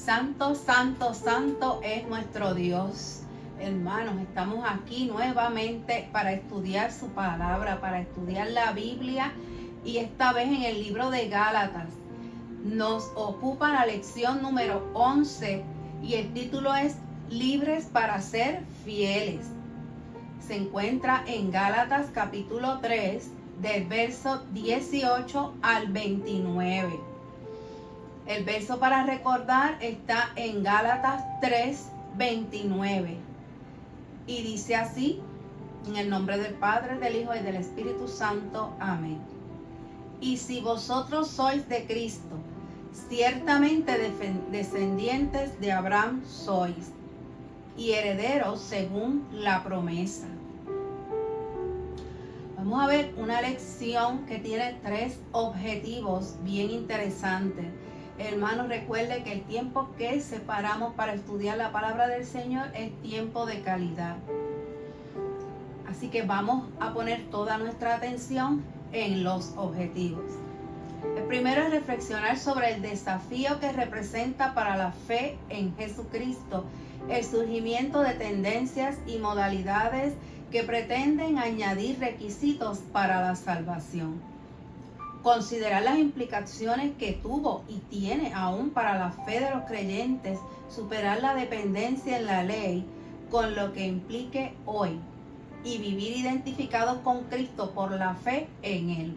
Santo, santo, santo es nuestro Dios. Hermanos, estamos aquí nuevamente para estudiar su palabra, para estudiar la Biblia, y esta vez en el libro de Gálatas. Nos ocupa la lección número 11 y el título es Libres para ser fieles. Se encuentra en Gálatas capítulo 3, del verso 18 al 29. El verso para recordar está en Gálatas 3, 29. Y dice así, en el nombre del Padre, del Hijo y del Espíritu Santo. Amén. Y si vosotros sois de Cristo, ciertamente descendientes de Abraham sois, y herederos según la promesa. Vamos a ver una lección que tiene 3 objetivos bien interesantes. Hermanos, recuerde que el tiempo que separamos para estudiar la palabra del Señor es tiempo de calidad. Así que vamos a poner toda nuestra atención en los objetivos. El primero es reflexionar sobre el desafío que representa para la fe en Jesucristo el surgimiento de tendencias y modalidades que pretenden añadir requisitos para la salvación. Considerar las implicaciones que tuvo y tiene aún para la fe de los creyentes superar la dependencia en la ley con lo que implique hoy y vivir identificados con Cristo por la fe en Él.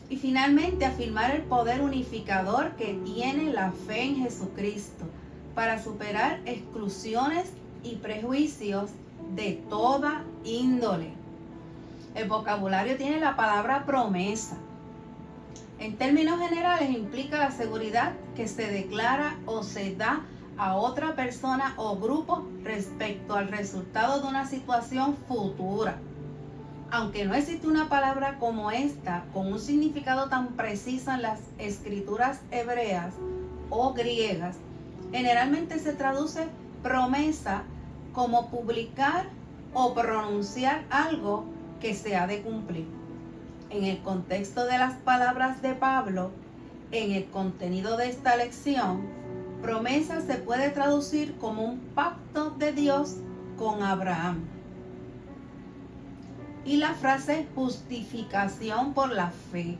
Y finalmente afirmar el poder unificador que tiene la fe en Jesucristo para superar exclusiones y prejuicios de toda índole. El vocabulario tiene la palabra promesa. En términos generales implica la seguridad que se declara o se da a otra persona o grupo respecto al resultado de una situación futura. Aunque no existe una palabra como esta con un significado tan preciso en las escrituras hebreas o griegas, generalmente se traduce promesa como publicar o pronunciar algo que se ha de cumplir. En el contexto de las palabras de Pablo, en el contenido de esta lección, promesa se puede traducir como un pacto de Dios con Abraham. Y la frase justificación por la fe.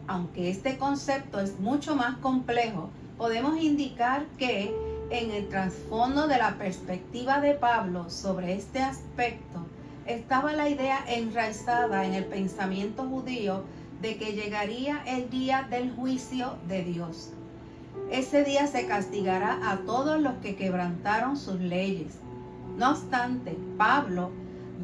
Aunque este concepto es mucho más complejo, podemos indicar que en el trasfondo de la perspectiva de Pablo sobre este aspecto estaba la idea enraizada en el pensamiento judío de que llegaría el día del juicio de Dios. Ese día se castigará a todos los que quebrantaron sus leyes. No obstante, Pablo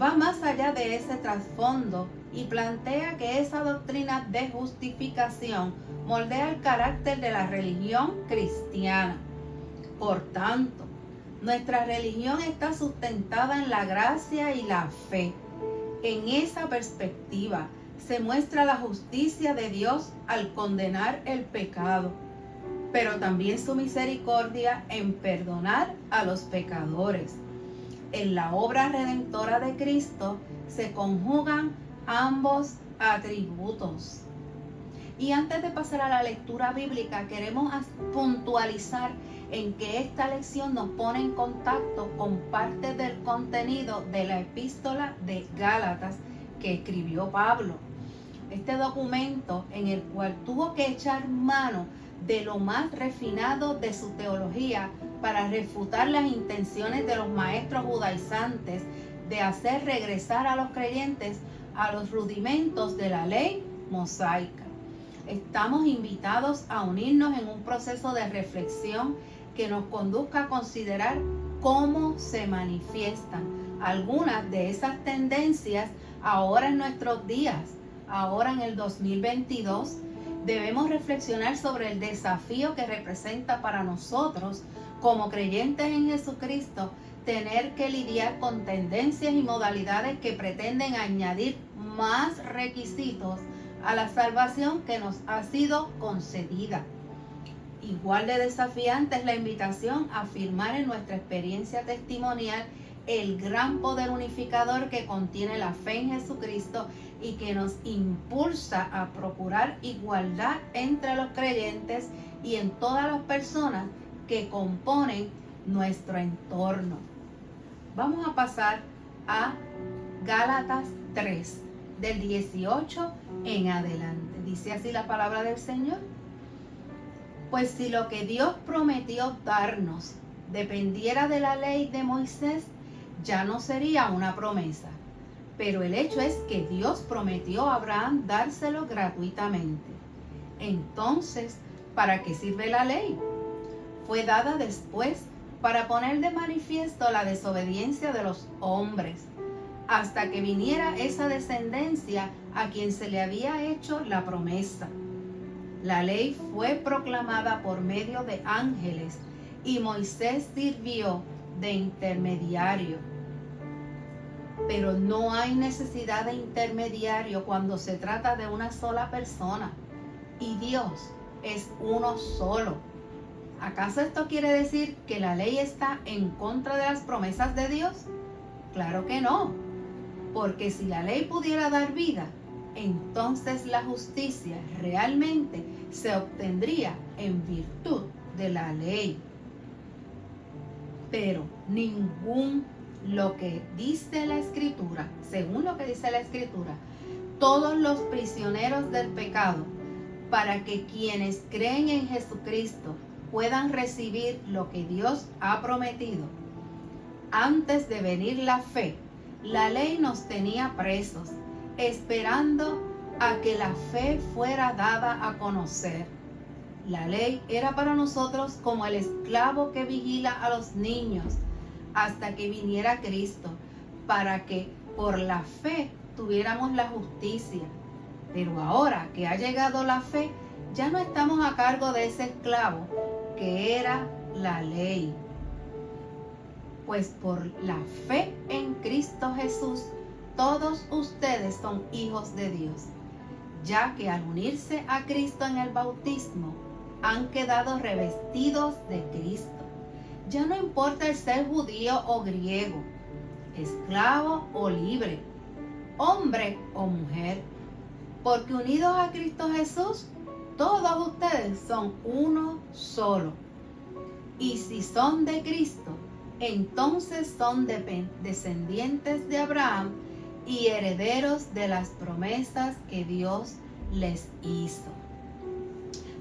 va más allá de ese trasfondo y plantea que esa doctrina de justificación moldea el carácter de la religión cristiana. Por tanto, nuestra religión está sustentada en la gracia y la fe. En esa perspectiva se muestra la justicia de Dios al condenar el pecado, pero también su misericordia en perdonar a los pecadores. En la obra redentora de Cristo se conjugan ambos atributos. Y antes de pasar a la lectura bíblica, queremos puntualizar en que esta lección nos pone en contacto con parte del contenido de la epístola de Gálatas que escribió Pablo. Este documento en el cual tuvo que echar mano de lo más refinado de su teología para refutar las intenciones de los maestros judaizantes de hacer regresar a los creyentes a los rudimentos de la ley mosaica. Estamos invitados a unirnos en un proceso de reflexión que nos conduzca a considerar cómo se manifiestan algunas de esas tendencias ahora en nuestros días, ahora en el 2022. Debemos reflexionar sobre el desafío que representa para nosotros como creyentes en Jesucristo tener que lidiar con tendencias y modalidades que pretenden añadir más requisitos a la salvación que nos ha sido concedida. Igual de desafiante es la invitación a afirmar en nuestra experiencia testimonial el gran poder unificador que contiene la fe en Jesucristo y que nos impulsa a procurar igualdad entre los creyentes y en todas las personas que componen nuestro entorno. Vamos a pasar a Gálatas 3, del 18 en adelante. Dice así la palabra del Señor. Pues si lo que Dios prometió darnos dependiera de la ley de Moisés, ya no sería una promesa. Pero el hecho es que Dios prometió a Abraham dárselo gratuitamente. Entonces, ¿para qué sirve la ley? Fue dada después para poner de manifiesto la desobediencia de los hombres, hasta que viniera esa descendencia a quien se le había hecho la promesa. La ley fue proclamada por medio de ángeles y Moisés sirvió de intermediario. Pero no hay necesidad de intermediario cuando se trata de una sola persona y Dios es uno solo. ¿Acaso esto quiere decir que la ley está en contra de las promesas de Dios? Claro que no, porque si la ley pudiera dar vida, entonces la justicia realmente se obtendría en virtud de la ley. Pero lo que dice la Escritura, según lo que dice la Escritura, todos los prisioneros del pecado, para que quienes creen en Jesucristo puedan recibir lo que Dios ha prometido. Antes de venir la fe, la ley nos tenía presos, esperando a que la fe fuera dada a conocer. La ley era para nosotros como el esclavo que vigila a los niños hasta que viniera Cristo, para que por la fe tuviéramos la justicia. Pero ahora que ha llegado la fe, ya no estamos a cargo de ese esclavo que era la ley. Pues por la fe en Cristo Jesús, todos ustedes son hijos de Dios, ya que al unirse a Cristo en el bautismo, han quedado revestidos de Cristo. Ya no importa el ser judío o griego, esclavo o libre, hombre o mujer, porque unidos a Cristo Jesús, todos ustedes son uno solo. Y si son de Cristo, entonces son descendientes de Abraham y herederos de las promesas que Dios les hizo.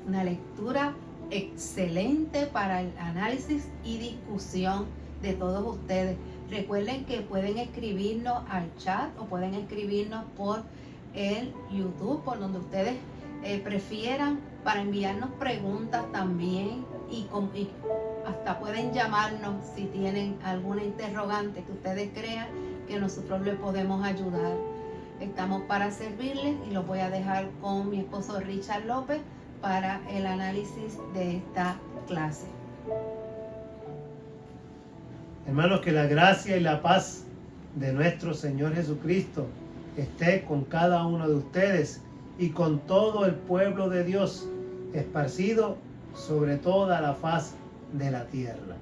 Una lectura excelente para el análisis y discusión de todos ustedes. Recuerden que pueden escribirnos al chat o pueden escribirnos por el YouTube, por donde ustedes prefieran, para enviarnos preguntas también y hasta pueden llamarnos si tienen alguna interrogante que ustedes crean que nosotros les podemos ayudar. Estamos para servirles y los voy a dejar con mi esposo Richard López para el análisis de esta clase. Hermanos, que la gracia y la paz de nuestro Señor Jesucristo esté con cada uno de ustedes y con todo el pueblo de Dios esparcido sobre toda la faz de la tierra.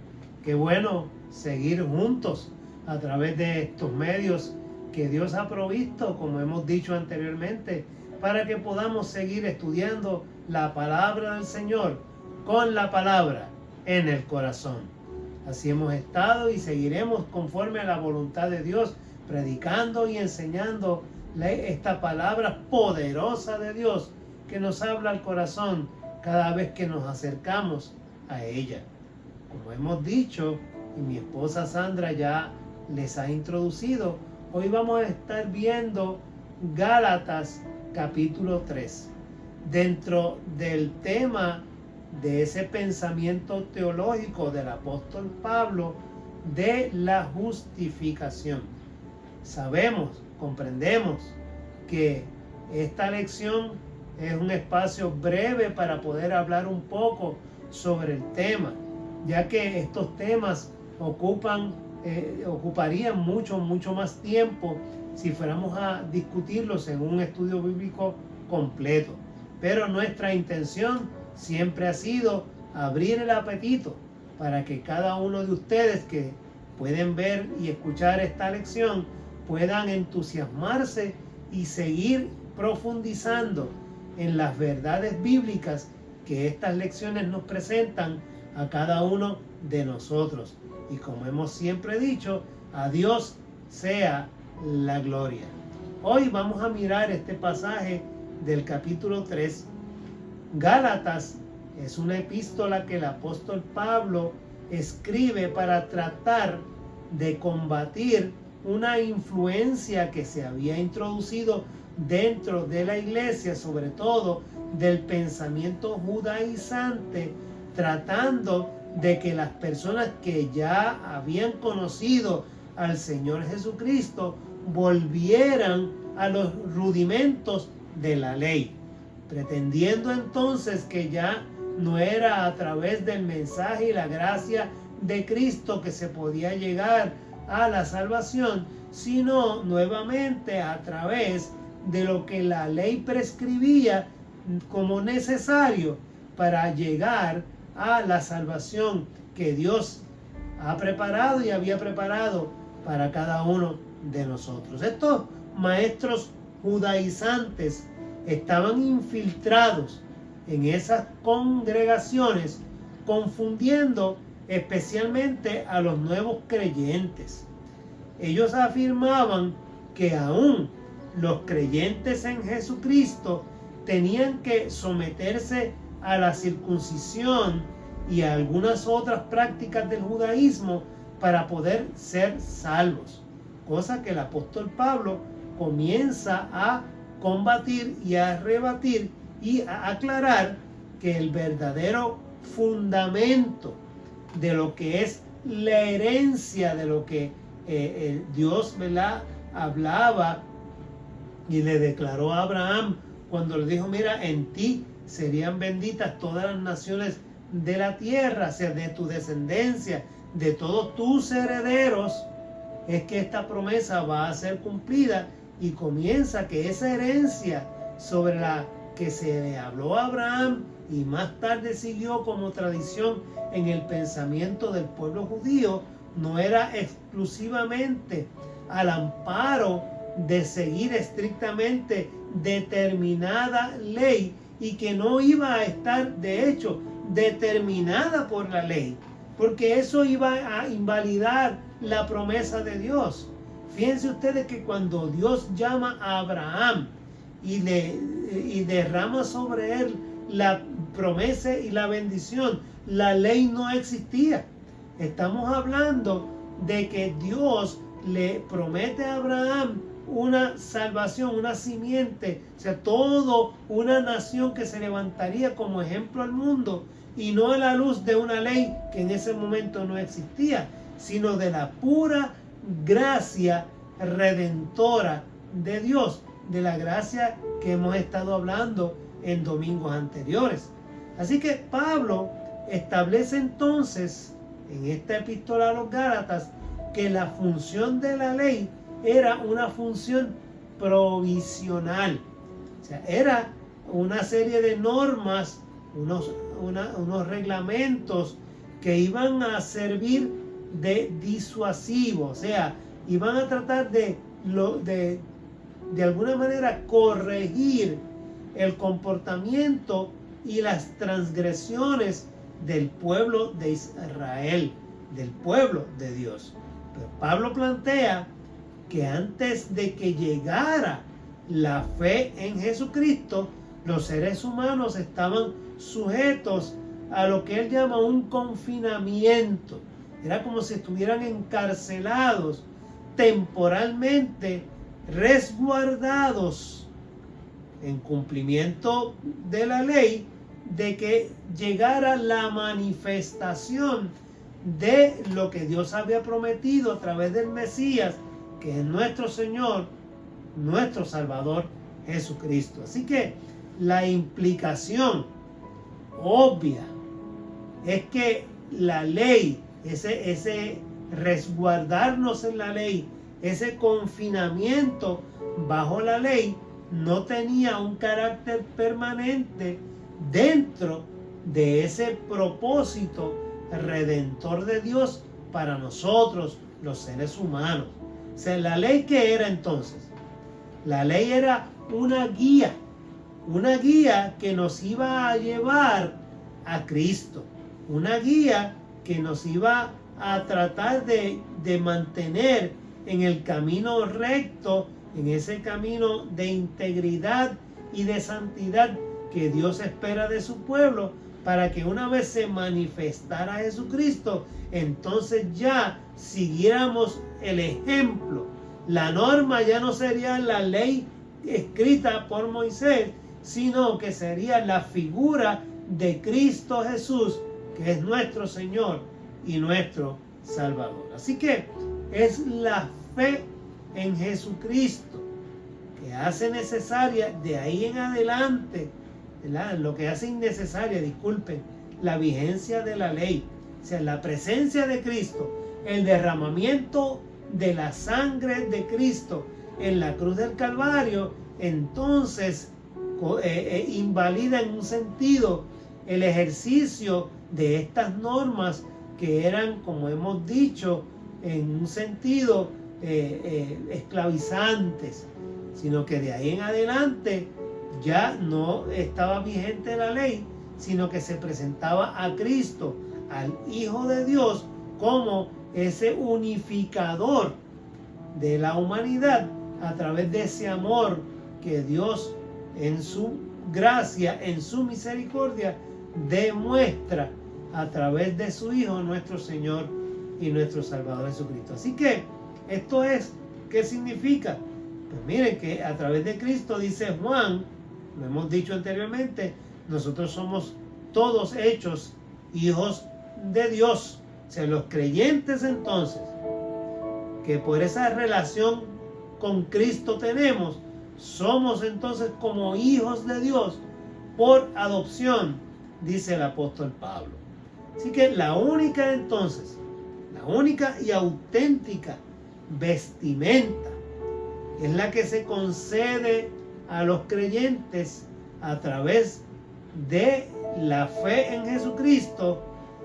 Qué bueno seguir juntos a través de estos medios que Dios ha provisto, como hemos dicho anteriormente, para que podamos seguir estudiando la palabra del Señor con la palabra en el corazón. Así hemos estado y seguiremos conforme a la voluntad de Dios, predicando y enseñando esta palabra poderosa de Dios que nos habla al corazón cada vez que nos acercamos a ella. Como hemos dicho, y mi esposa Sandra ya les ha introducido, hoy vamos a estar viendo Gálatas capítulo 3. Dentro del tema de ese pensamiento teológico del apóstol Pablo de la justificación. Sabemos, comprendemos que esta lección es un espacio breve para poder hablar un poco sobre el tema, ya que estos temas ocuparían mucho más tiempo si fuéramos a discutirlos en un estudio bíblico completo. Pero nuestra intención siempre ha sido abrir el apetito para que cada uno de ustedes que pueden ver y escuchar esta lección puedan entusiasmarse y seguir profundizando en las verdades bíblicas que estas lecciones nos presentan a cada uno de nosotros. Y como hemos siempre dicho, a Dios sea la gloria. Hoy vamos a mirar este pasaje del capítulo 3. Gálatas es una epístola que el apóstol Pablo escribe para tratar de combatir una influencia que se había introducido dentro de la iglesia, sobre todo del pensamiento judaizante, tratando de que las personas que ya habían conocido al Señor Jesucristo volvieran a los rudimentos de la ley, pretendiendo entonces que ya no era a través del mensaje y la gracia de Cristo que se podía llegar a la salvación, sino nuevamente a través de lo que la ley prescribía como necesario para llegar a la salvación que Dios ha preparado y había preparado para cada uno de nosotros. Estos maestros judaizantes estaban infiltrados en esas congregaciones, confundiendo especialmente a los nuevos creyentes. Ellos afirmaban que aún los creyentes en Jesucristo tenían que someterse a la circuncisión y a algunas otras prácticas del judaísmo para poder ser salvos, cosa que el apóstol Pablo comienza a combatir y a rebatir y a aclarar que el verdadero fundamento de lo que es la herencia de lo que Dios, ¿verdad?, hablaba y le declaró a Abraham cuando le dijo: mira, en ti serían benditas todas las naciones de la tierra, o sea, de tu descendencia, de todos tus herederos, es que esta promesa va a ser cumplida. Y comienza que esa herencia sobre la que se le habló a Abraham y más tarde siguió como tradición en el pensamiento del pueblo judío, no era exclusivamente al amparo de seguir estrictamente determinada ley, y que no iba a estar de hecho determinada por la ley, porque eso iba a invalidar la promesa de Dios. Fíjense ustedes que cuando Dios llama a Abraham y derrama sobre él la promesa y la bendición, la ley no existía. Estamos hablando de que Dios le promete a Abraham una salvación, una simiente, o sea, todo una nación que se levantaría como ejemplo al mundo, y no a la luz de una ley que en ese momento no existía, sino de la pura gracia redentora de Dios, de la gracia que hemos estado hablando en domingos anteriores. Así que Pablo establece entonces en esta epístola a los Gálatas que la función de la ley era una función provisional, o sea, era una serie de normas, unos reglamentos que iban a servir de disuasivo, o sea, iban a tratar de alguna manera corregir el comportamiento y las transgresiones del pueblo de Israel, del pueblo de Dios. Pero Pablo plantea que antes de que llegara la fe en Jesucristo, los seres humanos estaban sujetos a lo que él llama un confinamiento. Era como si estuvieran encarcelados, temporalmente resguardados en cumplimiento de la ley, de que llegara la manifestación de lo que Dios había prometido a través del Mesías, que es nuestro Señor, nuestro Salvador Jesucristo. Así que la implicación obvia es que la ley, ese resguardarnos en la ley, ese confinamiento bajo la ley, no tenía un carácter permanente dentro de ese propósito redentor de Dios para nosotros, los seres humanos. O sea, la ley, ¿qué era entonces? La ley era una guía, una guía que nos iba a llevar a Cristo, una guía que nos iba a tratar de mantener en el camino recto, en ese camino de integridad y de santidad que Dios espera de su pueblo, para que una vez se manifestara Jesucristo, entonces ya siguiéramos el ejemplo. La norma ya no sería la ley escrita por Moisés, sino que sería la figura de Cristo Jesús, que es nuestro Señor y nuestro Salvador. Así que es la fe en Jesucristo que hace necesaria de ahí en adelante, ¿verdad? Lo que hace innecesaria, disculpen, la vigencia de la ley. O sea, la presencia de Cristo, el derramamiento de la sangre de Cristo en la cruz del Calvario, entonces invalida en un sentido el ejercicio de estas normas que eran, como hemos dicho, en un sentido esclavizantes, sino que de ahí en adelante ya no estaba vigente la ley, sino que se presentaba a Cristo, al Hijo de Dios, como ese unificador de la humanidad a través de ese amor que Dios en su gracia, en su misericordia, demuestra a través de su Hijo, nuestro Señor y nuestro Salvador Jesucristo. Así que esto es, ¿qué significa? Pues miren que a través de Cristo, dice Juan, lo hemos dicho anteriormente, nosotros somos todos hechos hijos de Dios. O sea, los creyentes entonces, que por esa relación con Cristo tenemos, somos entonces como hijos de Dios por adopción, dice el apóstol Pablo. Así que la única entonces, la única y auténtica vestimenta es la que se concede a los creyentes a través de la fe en Jesucristo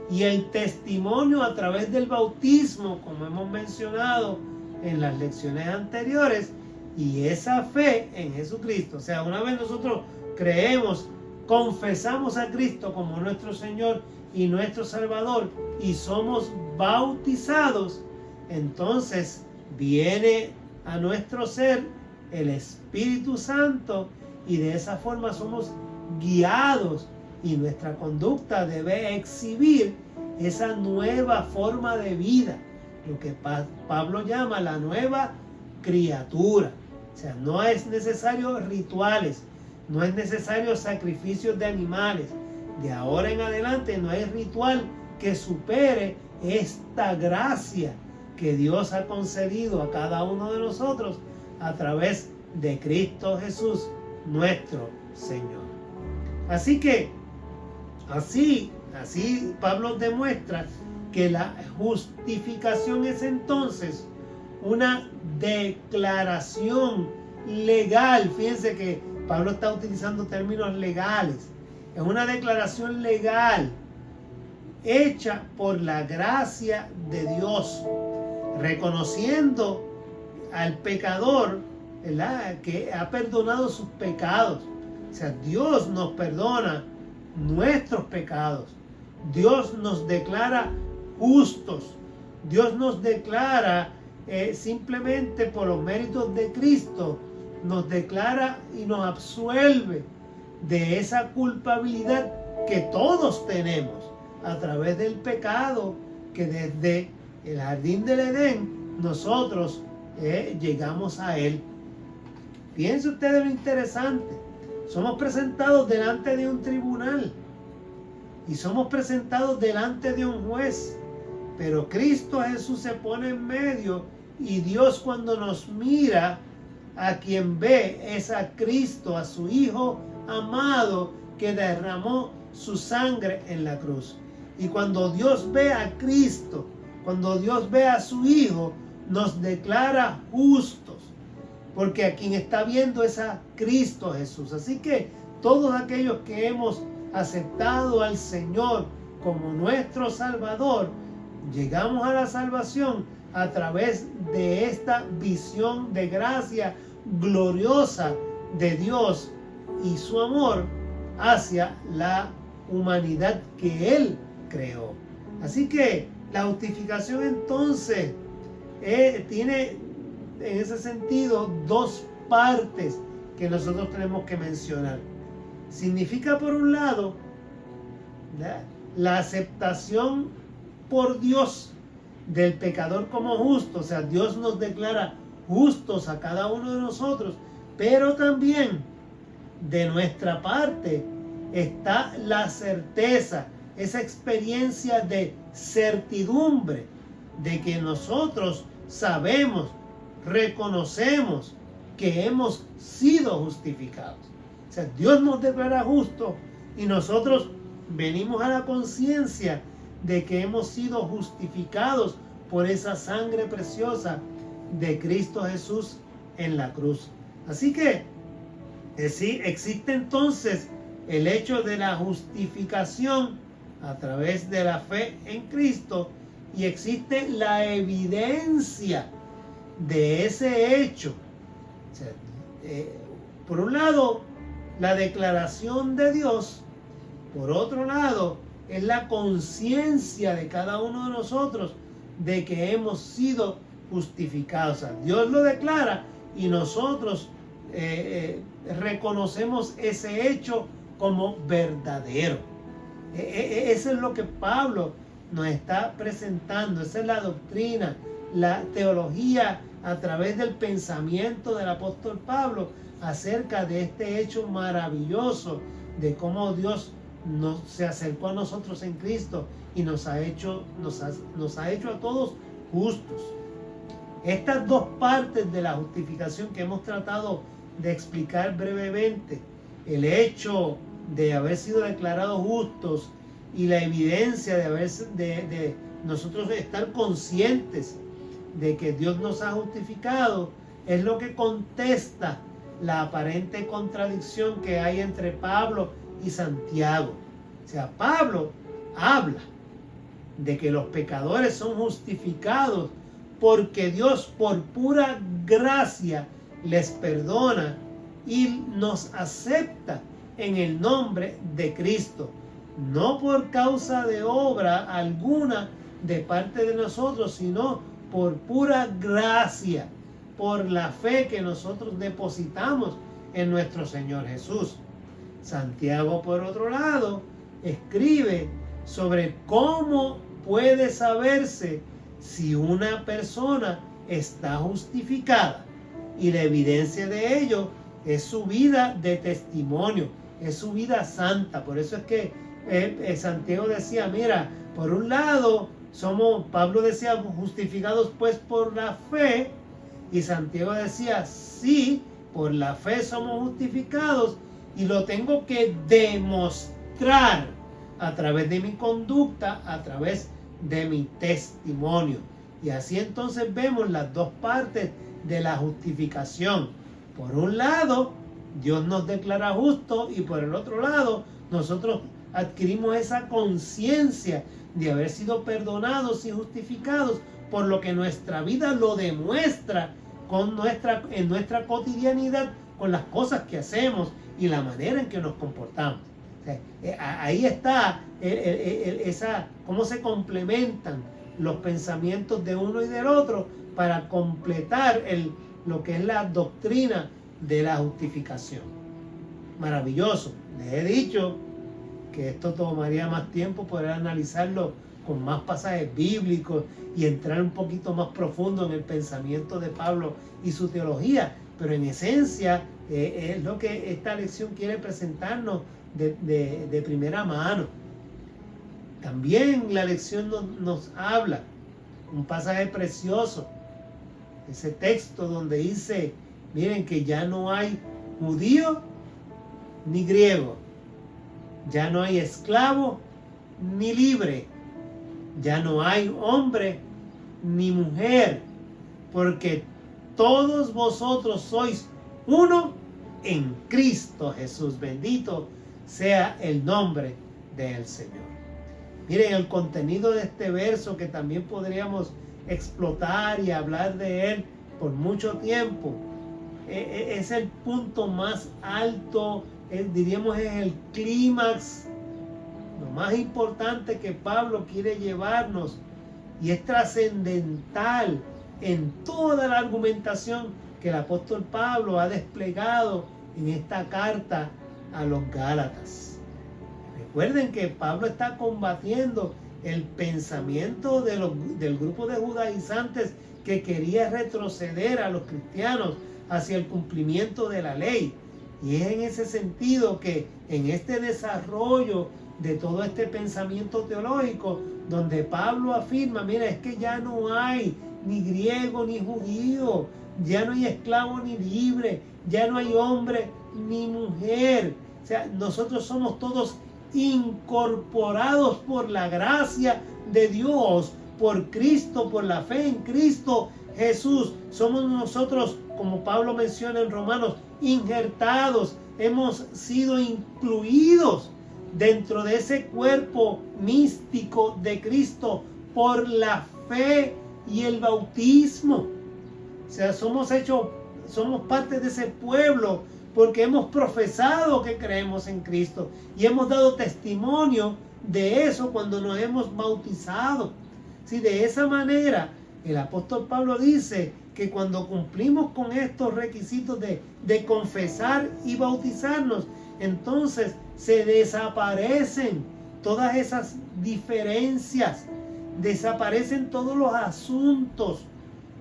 y el testimonio a través del bautismo, como hemos mencionado en las lecciones anteriores, y esa fe en Jesucristo. O sea, una vez nosotros creemos, confesamos a Cristo como nuestro Señor y nuestro Salvador y somos bautizados, entonces viene a nuestro ser el Espíritu Santo y de esa forma somos guiados y nuestra conducta debe exhibir esa nueva forma de vida, lo que Pablo llama la nueva criatura. O sea, no es necesario rituales, no es necesario sacrificios de animales. De ahora en adelante no hay ritual que supere esta gracia que Dios ha concedido a cada uno de nosotros a través de Cristo Jesús, nuestro Señor. Así que, así Pablo demuestra que la justificación es entonces una declaración legal. Fíjense que Pablo está utilizando términos legales. Es una declaración legal hecha por la gracia de Dios, reconociendo al pecador, ¿verdad?, que ha perdonado sus pecados. O sea, Dios nos perdona nuestros pecados. Dios nos declara justos. Dios nos declara simplemente por los méritos de Cristo, nos declara y nos absuelve de esa culpabilidad que todos tenemos a través del pecado que desde el jardín del Edén nosotros llegamos a él. Piense usted de lo interesante. Somos presentados delante de un tribunal y somos presentados delante de un juez, pero Cristo Jesús se pone en medio y Dios, cuando nos mira, a quien ve es a Cristo, a su Hijo amado que derramó su sangre en la cruz. Y cuando Dios ve a Cristo, cuando Dios ve a su Hijo, nos declara justos, porque a quien está viendo es a Cristo Jesús. Así que todos aquellos que hemos aceptado al Señor como nuestro Salvador, llegamos a la salvación a través de esta visión de gracia gloriosa de Dios y su amor hacia la humanidad que Él creó. Así que la justificación entonces tiene en ese sentido dos partes que nosotros tenemos que mencionar. Significa por un lado la aceptación por Dios del pecador como justo, o sea, Dios nos declara justos a cada uno de nosotros, pero también de nuestra parte está la certeza, esa experiencia de certidumbre de que nosotros sabemos, reconocemos que hemos sido justificados. O sea, Dios nos declara justos y nosotros venimos a la conciencia de que hemos sido justificados por esa sangre preciosa de Cristo Jesús en la cruz. Así que sí, existe entonces el hecho de la justificación a través de la fe en Cristo y existe la evidencia de ese hecho. O sea, por un lado, la declaración de Dios, por otro lado, es la conciencia de cada uno de nosotros de que hemos sido justificados. O sea, Dios lo declara y nosotros reconocemos ese hecho como verdadero. Eso es lo que Pablo nos está presentando. Esa es la doctrina, la teología a través del pensamiento del apóstol Pablo acerca de este hecho maravilloso de cómo Dios se acercó a nosotros en Cristo y nos ha hecho a todos justos. Estas dos partes de la justificación que hemos tratado de explicar brevemente, el hecho de haber sido declarados justos y la evidencia de nosotros estar conscientes de que Dios nos ha justificado, es lo que contesta la aparente contradicción que hay entre Pablo y Santiago. O sea, Pablo habla de que los pecadores son justificados porque Dios por pura gracia les perdona y nos acepta en el nombre de Cristo, no por causa de obra alguna de parte de nosotros, sino por pura gracia, por la fe que nosotros depositamos en nuestro Señor Jesús. Santiago, por otro lado, escribe sobre cómo puede saberse si una persona está justificada, y la evidencia de ello es su vida de testimonio, es su vida santa. Por eso es que Santiago decía, mira, por un lado Pablo decía justificados pues por la fe, y Santiago decía, sí, por la fe somos justificados y lo tengo que demostrar a través de mi conducta, a través de mi testimonio. Y así entonces vemos las dos partes de la justificación. Por un lado, Dios nos declara justos y por el otro lado, nosotros adquirimos esa conciencia de haber sido perdonados y justificados, por lo que nuestra vida lo demuestra en nuestra cotidianidad, con las cosas que hacemos y la manera en que nos comportamos. O sea, ahí está cómo se complementan los pensamientos de uno y del otro para completar lo que es la doctrina de la justificación. Maravilloso. Les he dicho que esto tomaría más tiempo poder analizarlo con más pasajes bíblicos y entrar un poquito más profundo en el pensamiento de Pablo y su teología, pero en esencia es lo que esta lección quiere presentarnos de primera mano. También la lección nos habla un pasaje precioso, ese texto donde dice, miren que ya no hay judío ni griego, ya no hay esclavo ni libre, ya no hay hombre ni mujer, porque todos vosotros sois uno en Cristo Jesús. Bendito sea el nombre del Señor. Miren, el contenido de este verso, que también podríamos explotar y hablar de él por mucho tiempo, es el punto más alto diríamos es el clímax, lo más importante que Pablo quiere llevarnos, y es trascendental en toda la argumentación que el apóstol Pablo ha desplegado en esta carta a los Gálatas. Recuerden que Pablo está combatiendo el pensamiento del grupo de judaizantes que quería retroceder a los cristianos hacia el cumplimiento de la ley. Y es en ese sentido que en este desarrollo de todo este pensamiento teológico, donde Pablo afirma, mira, es que ya no hay ni griego ni judío, ya no hay esclavo ni libre, ya no hay hombre ni mujer. O sea, nosotros somos todos incorporados por la gracia de Dios, por Cristo, por la fe en Cristo Jesús. Somos nosotros, como Pablo menciona en Romanos, injertados, hemos sido incluidos dentro de ese cuerpo místico de Cristo por la fe y el bautismo. O sea, somos parte de ese pueblo porque hemos profesado que creemos en Cristo y hemos dado testimonio de eso cuando nos hemos bautizado. Si de esa manera el apóstol Pablo dice que cuando cumplimos con estos requisitos de confesar y bautizarnos, entonces se desaparecen todas esas diferencias, desaparecen todos los asuntos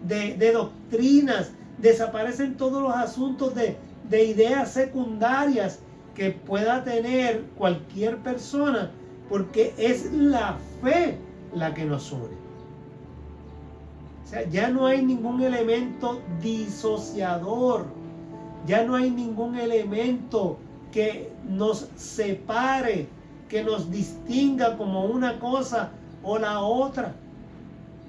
de doctrinas, desaparecen todos los asuntos de ideas secundarias que pueda tener cualquier persona, porque es la fe la que nos une. O sea, ya no hay ningún elemento disociador, ya no hay ningún elemento que nos separe, que nos distinga como una cosa o la otra,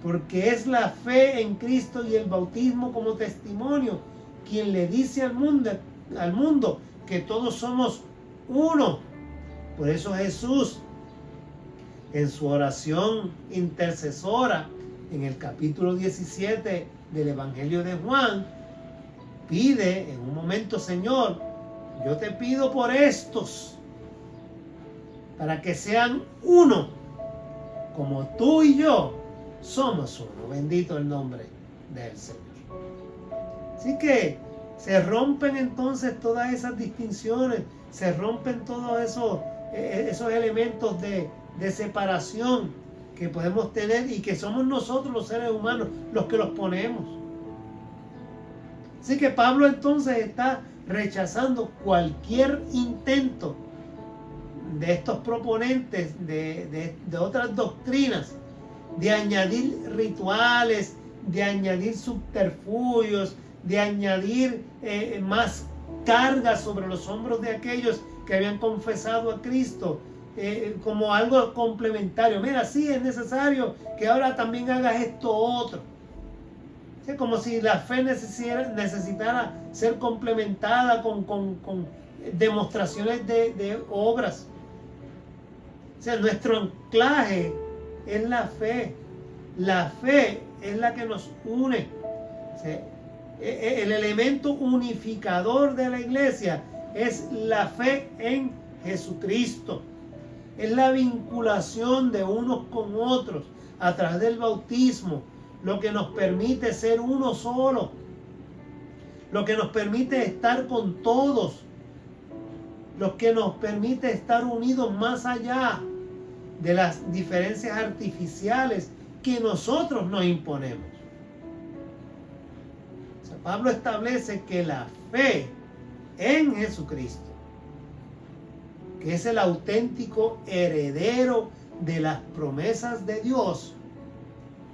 porque es la fe en Cristo y el bautismo como testimonio quien le dice al mundo que todos somos uno. Por eso Jesús, en su oración intercesora en el capítulo 17 del Evangelio de Juan, pide en un momento: Señor, yo te pido por estos, para que sean uno, como tú y yo somos uno. Bendito el nombre del Señor. Así que se rompen entonces todas esas distinciones, se rompen todos esos elementos de separación que podemos tener y que somos nosotros los seres humanos los que los ponemos. Así que Pablo entonces está rechazando cualquier intento de estos proponentes de otras doctrinas, de añadir rituales, de añadir subterfugios, de añadir más cargas sobre los hombros de aquellos que habían confesado a Cristo, como algo complementario. Mira, sí es necesario que ahora también hagas esto otro. O sea, como si la fe necesitara ser complementada con demostraciones de obras. O sea, nuestro anclaje es la fe. La fe es la que nos une. O sea, el elemento unificador de la iglesia es la fe en Jesucristo. Es la vinculación de unos con otros a través del bautismo, lo que nos permite ser uno solo, lo que nos permite estar con todos, lo que nos permite estar unidos más allá de las diferencias artificiales que nosotros nos imponemos. O sea, Pablo establece que la fe en Jesucristo, que es el auténtico heredero de las promesas de Dios,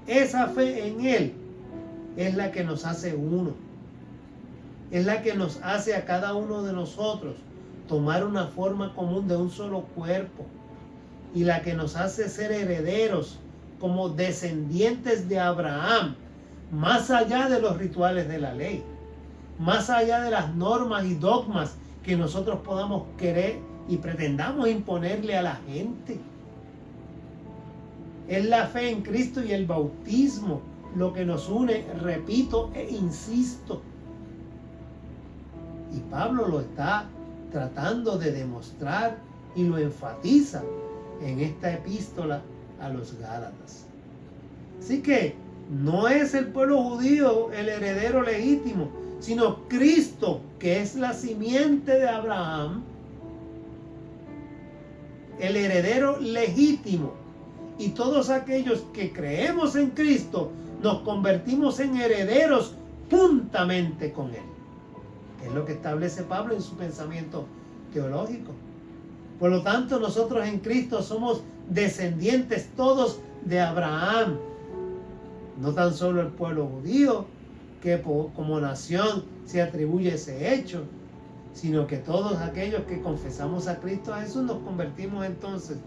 esa fe en Él es la que nos hace uno, es la que nos hace a cada uno de nosotros tomar una forma común de un solo cuerpo, y la que nos hace ser herederos como descendientes de Abraham, más allá de los rituales de la ley, más allá de las normas y dogmas que nosotros podamos querer y pretendamos imponerle a la gente. Es la fe en Cristo y el bautismo lo que nos une, repito e insisto. Y Pablo lo está tratando de demostrar y lo enfatiza en esta epístola a los Gálatas. Así que no es el pueblo judío el heredero legítimo, sino Cristo, que es la simiente de Abraham, el heredero legítimo. Y todos aquellos que creemos en Cristo nos convertimos en herederos juntamente con Él. Es lo que establece Pablo en su pensamiento teológico. Por lo tanto, nosotros en Cristo somos descendientes todos de Abraham. No tan solo el pueblo judío, que como nación se atribuye ese hecho, sino que todos aquellos que confesamos a Cristo Jesús nos convertimos entonces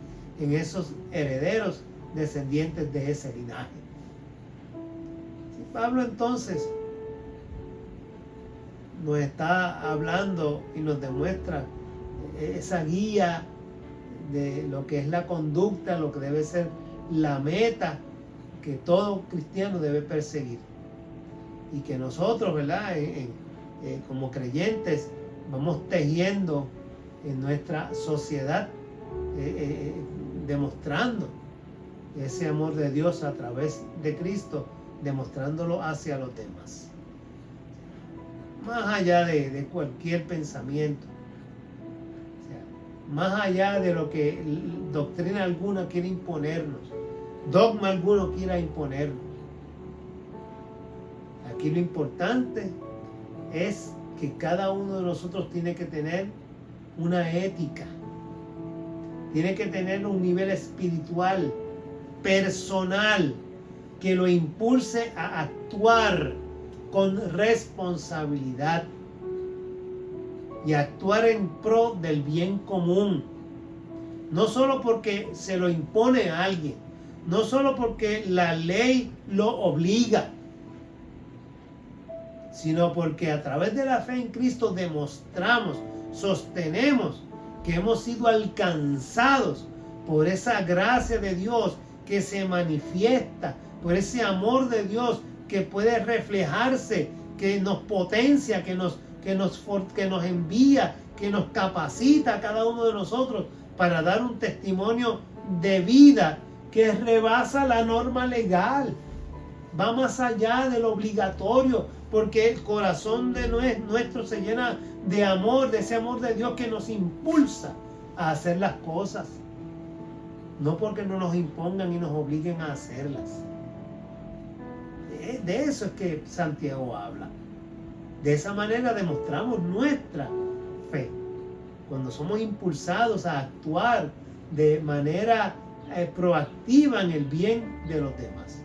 en esos herederos descendientes de ese linaje. Pablo entonces nos está hablando y nos demuestra esa guía de lo que es la conducta, lo que debe ser la meta que todo cristiano debe perseguir, y que nosotros, ¿verdad? Como creyentes vamos tejiendo en nuestra sociedad, demostrando ese amor de Dios a través de Cristo, demostrándolo hacia los demás, más allá de cualquier pensamiento, o sea, más allá de lo que doctrina alguna quiere imponernos, dogma alguno quiera imponernos. Aquí lo importante es que cada uno de nosotros tiene que tener una ética, tiene que tener un nivel espiritual, personal, que lo impulse a actuar con responsabilidad y actuar en pro del bien común. No solo porque se lo impone a alguien, no solo porque la ley lo obliga, sino porque a través de la fe en Cristo demostramos, sostenemos que hemos sido alcanzados por esa gracia de Dios que se manifiesta, por ese amor de Dios que puede reflejarse, que nos potencia, que nos envía, que nos capacita a cada uno de nosotros para dar un testimonio de vida que rebasa la norma legal, va más allá de lo obligatorio, porque el corazón de nuestro se llena de amor, de ese amor de Dios que nos impulsa a hacer las cosas, no porque no nos impongan y nos obliguen a hacerlas. De eso es que Santiago habla. De esa manera demostramos nuestra fe, cuando somos impulsados a actuar de manera proactiva en el bien de los demás.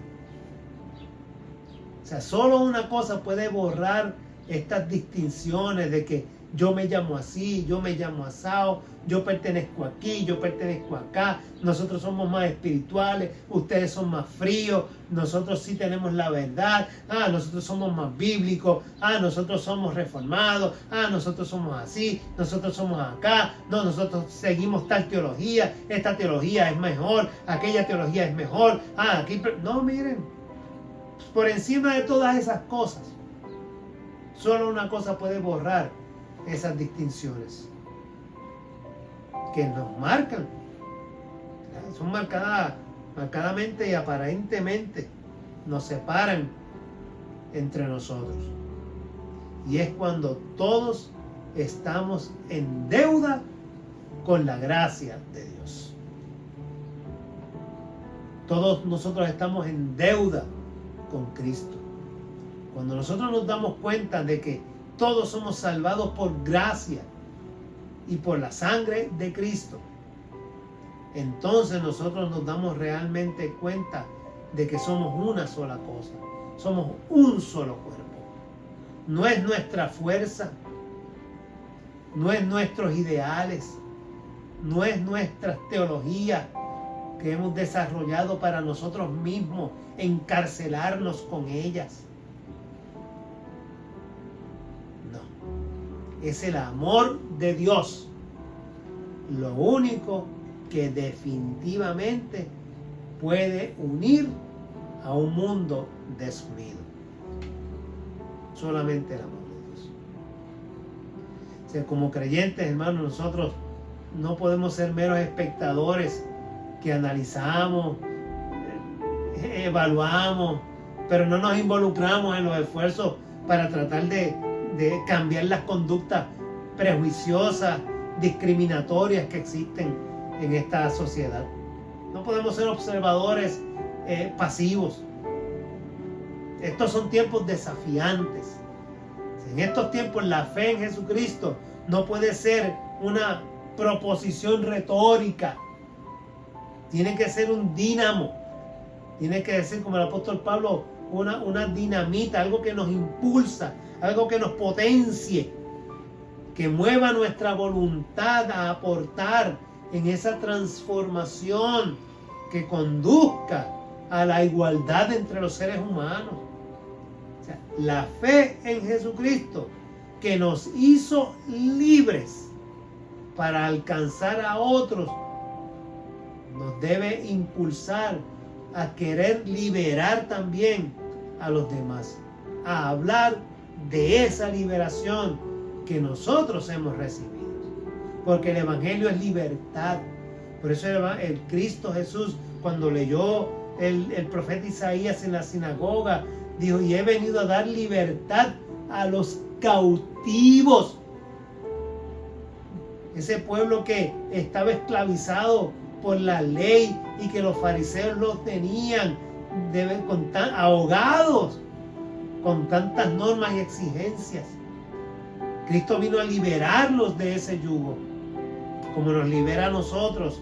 O sea, solo una cosa puede borrar estas distinciones de que yo me llamo así, yo me llamo asao, yo pertenezco aquí, yo pertenezco acá, nosotros somos más espirituales, ustedes son más fríos, nosotros sí tenemos la verdad, nosotros somos más bíblicos, nosotros somos reformados, nosotros somos así, nosotros somos acá, no, nosotros seguimos tal teología, esta teología es mejor, aquella teología es mejor, aquí, no, miren, por encima de todas esas cosas, solo una cosa puede borrar esas distinciones que nos marcan, son marcadamente y aparentemente nos separan entre nosotros, y es cuando todos estamos en deuda con la gracia de Dios. Todos nosotros estamos en deuda con Cristo. Cuando nosotros nos damos cuenta de que todos somos salvados por gracia y por la sangre de Cristo, entonces nosotros nos damos realmente cuenta de que somos una sola cosa, somos un solo cuerpo. No es nuestra fuerza, no es nuestros ideales, no es nuestra teología que hemos desarrollado para nosotros mismos, encarcelarnos con ellas. No, es el amor de Dios lo único que definitivamente puede unir a un mundo desunido. Solamente el amor de Dios. O sea, como creyentes, hermanos, nosotros no podemos ser meros espectadores que analizamos, evaluamos, pero no nos involucramos en los esfuerzos para tratar de cambiar las conductas prejuiciosas, discriminatorias que existen en esta sociedad. No podemos ser observadores pasivos. Estos son tiempos desafiantes. En estos tiempos la fe en Jesucristo no puede ser una proposición retórica. Tiene que ser un dínamo. Tiene que ser, como el apóstol Pablo, una dinamita, algo que nos impulsa, algo que nos potencie, que mueva nuestra voluntad a aportar en esa transformación que conduzca a la igualdad entre los seres humanos. O sea, la fe en Jesucristo, que nos hizo libres para alcanzar a otros, nos debe impulsar a querer liberar también a los demás, a hablar de esa liberación que nosotros hemos recibido. Porque el Evangelio es libertad. Por eso el Cristo Jesús, cuando leyó el profeta Isaías en la sinagoga, dijo: y he venido a dar libertad a los cautivos. Ese pueblo que estaba esclavizado por la ley y que los fariseos lo tenían ahogados con tantas normas y exigencias. Cristo vino a liberarlos de ese yugo, como nos libera a nosotros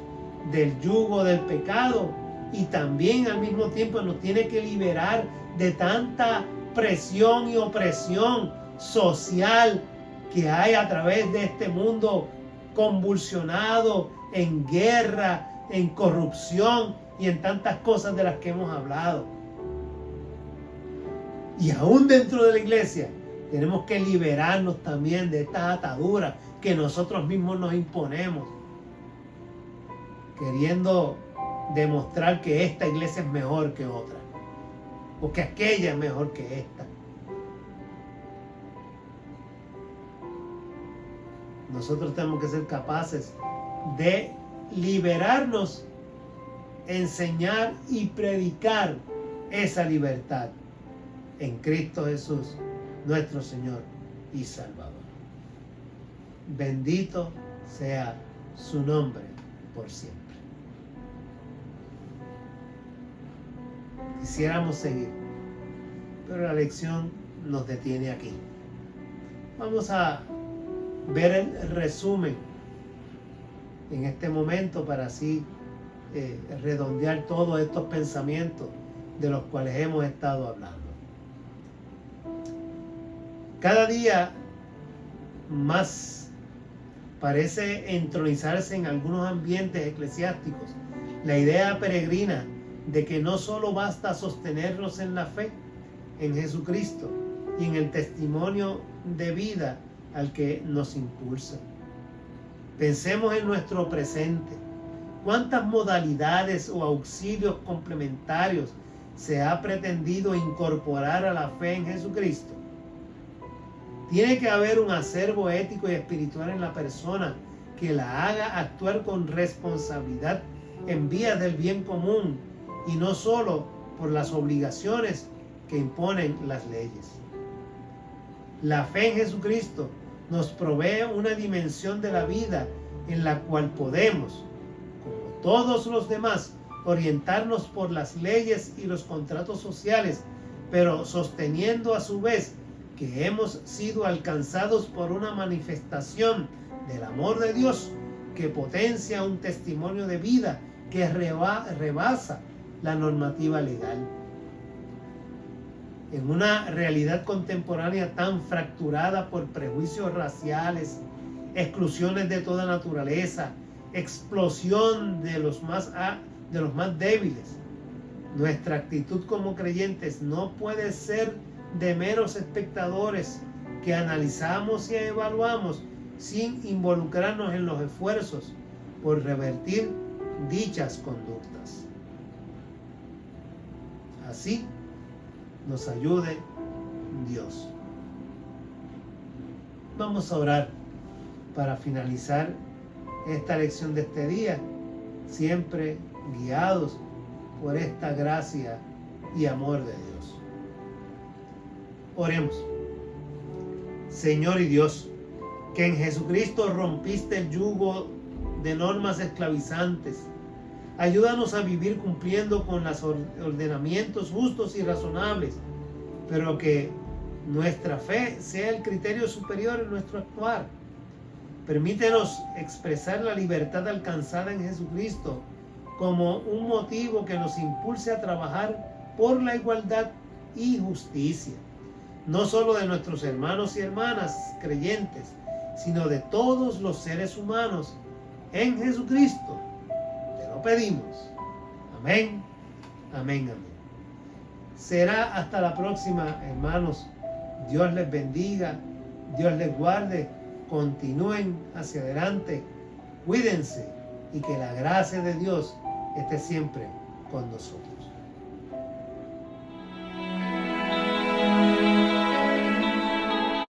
del yugo del pecado, y también al mismo tiempo nos tiene que liberar de tanta presión y opresión social que hay a través de este mundo convulsionado, en guerra, en corrupción y en tantas cosas de las que hemos hablado. Y aún dentro de la iglesia tenemos que liberarnos también de estas ataduras que nosotros mismos nos imponemos, queriendo demostrar que esta iglesia es mejor que otra, o que aquella es mejor que esta. Nosotros tenemos que ser capaces de liberarnos, enseñar y predicar esa libertad en Cristo Jesús, nuestro Señor y Salvador. Bendito sea su nombre por siempre. Quisiéramos seguir, pero la lección nos detiene aquí. Vamos a ver el resumen en este momento para así redondear todos estos pensamientos de los cuales hemos estado hablando. Cada día más parece entronizarse en algunos ambientes eclesiásticos la idea peregrina de que no solo basta sostenernos en la fe en Jesucristo y en el testimonio de vida al que nos impulsa. Pensemos en nuestro presente. ¿Cuántas modalidades o auxilios complementarios se ha pretendido incorporar a la fe en Jesucristo? Tiene que haber un acervo ético y espiritual en la persona que la haga actuar con responsabilidad en vías del bien común y no solo por las obligaciones que imponen las leyes. La fe en Jesucristo nos provee una dimensión de la vida en la cual podemos, como todos los demás, orientarnos por las leyes y los contratos sociales, pero sosteniendo a su vez que hemos sido alcanzados por una manifestación del amor de Dios que potencia un testimonio de vida que rebasa la normativa legal. En una realidad contemporánea tan fracturada por prejuicios raciales, exclusiones de toda naturaleza, explosión de los más débiles, nuestra actitud como creyentes no puede ser de meros espectadores que analizamos y evaluamos sin involucrarnos en los esfuerzos por revertir dichas conductas. Así nos ayude Dios. Vamos a orar para finalizar esta lección de este día, siempre guiados por esta gracia y amor de Dios. Oremos. Señor y Dios, que en Jesucristo rompiste el yugo de normas esclavizantes, ayúdanos a vivir cumpliendo con los ordenamientos justos y razonables, pero que nuestra fe sea el criterio superior en nuestro actuar. Permítenos expresar la libertad alcanzada en Jesucristo como un motivo que nos impulse a trabajar por la igualdad y justicia, no solo de nuestros hermanos y hermanas creyentes, sino de todos los seres humanos en Jesucristo. Te lo pedimos. Amén, amén, amén. Será hasta la próxima, hermanos. Dios les bendiga, Dios les guarde, continúen hacia adelante, cuídense y que la gracia de Dios esté siempre con nosotros.